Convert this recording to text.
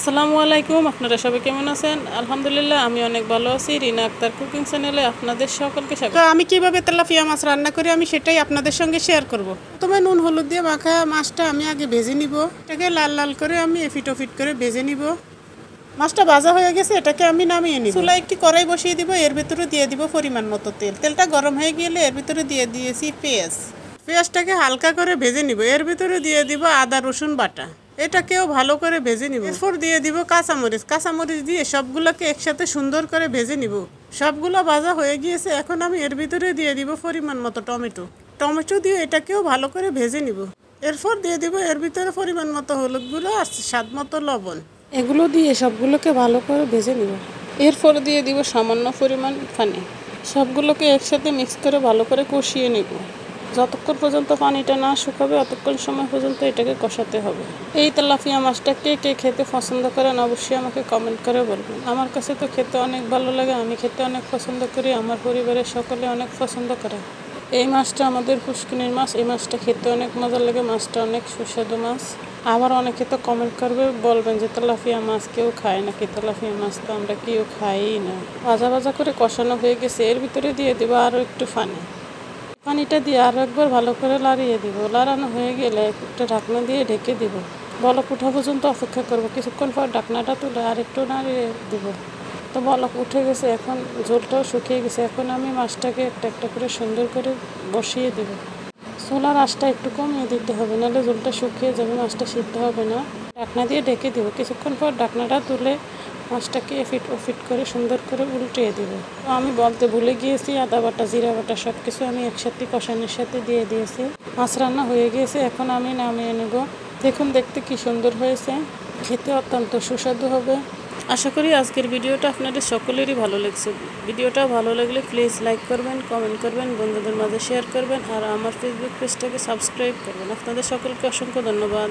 আসসালামু আলাইকুম। আপনারা সবাই কেমন আছেন? আলহামদুলিল্লাহ আমি অনেক ভালো আছি। রিনা আক্তার কুকিং চ্যানেলে আপনাদের সকলকে স্বাগত। আমি কিভাবে তেলাপিয়া মাছ রান্না করি আমি সেটাই আপনাদের সঙ্গে শেয়ার করব। প্রথমে নুন হলুদ দিয়ে মাখা মাছটা আমি আগে ভেজে নিব। এটাকে লাল লাল করে আমি এফিট ওফিট করে ভেজে নিব। মাছটা ভাজা হয়ে গেছে, এটাকে আমি নামিয়ে নিব। চুলায় একটি কড়াই বসিয়ে দিব, এর ভিতরে দিয়ে দিব পরিমাণ মতো তেল। তেলটা গরম হয়ে গেলে এর ভিতরে দিয়ে দিয়েছি পেঁয়াজ। পেঁয়াজটাকে হালকা করে ভেজে নিব। এর ভিতরে দিয়ে দিব আদা রসুন বাটা, এটাকেও ভালো করে ভেজে নিব। এরপর দিয়ে দিব কাঁচামরিচ। কাঁচামরিচ দিয়ে সবগুলোকে একসাথে সুন্দর করে ভেজে নিব। সবগুলো ভাজা হয়ে গিয়েছে, এখন আমি এর ভিতরে দিয়ে দিব পরিমাণ মতো টমেটো। টমেটো দিয়ে এটাকেও ভালো করে ভেজে নিব। এরপর দিয়ে দিব এর ভিতরে পরিমাণ মতো হলুদ গুঁড়ো আর স্বাদ মতো লবণ। এগুলো দিয়ে সবগুলোকে ভালো করে ভেজে নিব। এরপর দিয়ে দিব সামান্য পরিমাণ পানি। সবগুলোকে একসাথে মিক্স করে ভালো করে কষিয়ে নিব। যতক্ষণ পর্যন্ত পানিটা না শুকাবে ততক্ষণ সময় পর্যন্ত এটাকে কষাতে হবে। এই তেলাপিয়া মাছটা কে কে খেতে পছন্দ করেন অবশ্যই আমাকে কমেন্ট করে বলবেন। আমার কাছে তো খেতে অনেক ভালো লাগে, আমি খেতে অনেক পছন্দ করি, আমার পরিবারের সকলে অনেক পছন্দ করে। এই মাছটা আমাদের পুষ্কিনির মাছ। এই মাছটা খেতে অনেক মজা লাগে, মাছটা অনেক সুস্বাদু মাছ। আবার অনেকে তো কমেন্ট করবে, বলবেন যে তেলাপিয়া মাছ কেউ খায় নাকি? তেলাপিয়া মাছ তো আমরা কেউ খাই না। ভাজা ভাজা করে কষানো হয়ে গেছে, এর ভিতরে দিয়ে দেবো আরও একটু পানি। পানিটা দিয়ে আরও একবার ভালো করে লাড়িয়ে দিব। লাড়ানো হয়ে গেলে একটা ঢাকনা দিয়ে ঢেকে দিব। বলক উঠা পর্যন্ত অপেক্ষা করব। কিছুক্ষণ পর ঢাকনাটা তুলে আর একটু নাড়িয়ে দিব। তো বলক উঠে গেছে, এখন ঝোলটাও শুকিয়ে গেছে। এখন আমি মাছটাকে একটা একটা করে সুন্দর করে বসিয়ে দেব। চুলার আঁচটা একটু কমিয়ে দিতে হবে, নাহলে ঝোলটা শুকিয়ে যাবে, মাছটা সিদ্ধ হবে না। ঢাকনা দিয়ে ঢেকে দিব। কিছুক্ষণ পর ঢাকনাটা তুলে মাছটাকে এফিট ওফিট করে সুন্দর করে উল্টিয়ে দেব। তো আমি বলতে ভুলে গিয়েছি, আদা বাটা জিরা বাটা সব কিছু আমি একসাথে কষানোর সাথে দিয়ে দিয়েছি। মাছ রান্না হয়ে গিয়েছে, এখন আমি নামিয়ে নেব। দেখুন দেখতে কি সুন্দর হয়েছে, খেতে অত্যন্ত সুস্বাদু হবে। আশা করি আজকের ভিডিওটা আপনাদের সকলেরই ভালো লাগছে। ভিডিওটা ভালো লাগলে প্লিজ লাইক করবেন, কমেন্ট করবেন, বন্ধুদের মাঝে শেয়ার করবেন আর আমার ফেসবুক পেজটাকে সাবস্ক্রাইব করবেন। আপনাদের সকলকে অসংখ্য ধন্যবাদ।